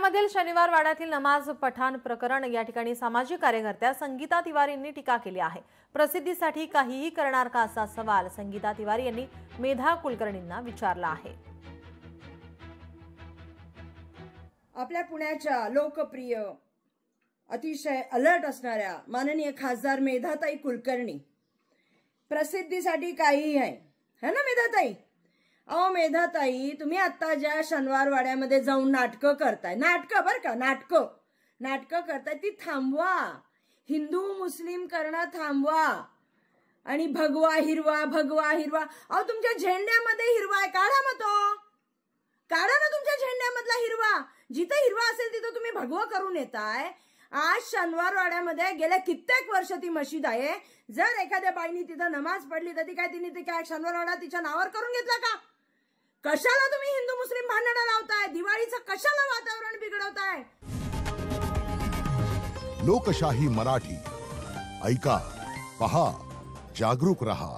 पुण्यामधील शनिवार वाड्यातील नमाज पठाण प्रकरण या ठिकाणी सामाजिक कार्यकर्त्या संगीता तिवारी यांनी टीका केली आहे। प्रसिद्धीसाठी काहीही करणार का असा सवाल संगीता तिवारी यांनी मेधा कुलकर्णींना विचारला आहे। आपल्या पुण्याच्या लोकप्रिय अतिशय अलर्ट असणाऱ्या माननीय खासदार मेधाताई कुलकर्णी प्रसिद्धीसाठी काहीही आहे, है ना मेधाताई? अहो मेधाताई, तुम्ही आता ज्या शनिवार वाड्यामध्ये जाऊन नाटकं करताय, नाटकं बरं का, नाटकं करताय ती थांबवा। हिंदू मुस्लिम करणं थांबवा आणि भगवा हिरवा अहो तुमच्या झेंड्यामध्ये हिरवा आहे, काढा मग तो, काढा ना तुमच्या झेंड्यामधला हिरवा। जिथे हिरवा असेल तिथे तुम्ही भगवा करून येताय। आज शनिवार वाड्यामध्ये गेल्या कित्येक वर्ष ती मशीद आहे। जर एखाद्या बाईनी तिथं नमाज पडली तर ती काय तिने ते काय शनिवार वाडा तिच्या नावावर करून घेतला का? कशाला तुम्ही हिंदू मुस्लिम भांडणं लावताय? दिवाळीचं कशाला वातावरण बिघडवताय? लोकशाही मराठी ऐका, पहा, जागरूक रहा।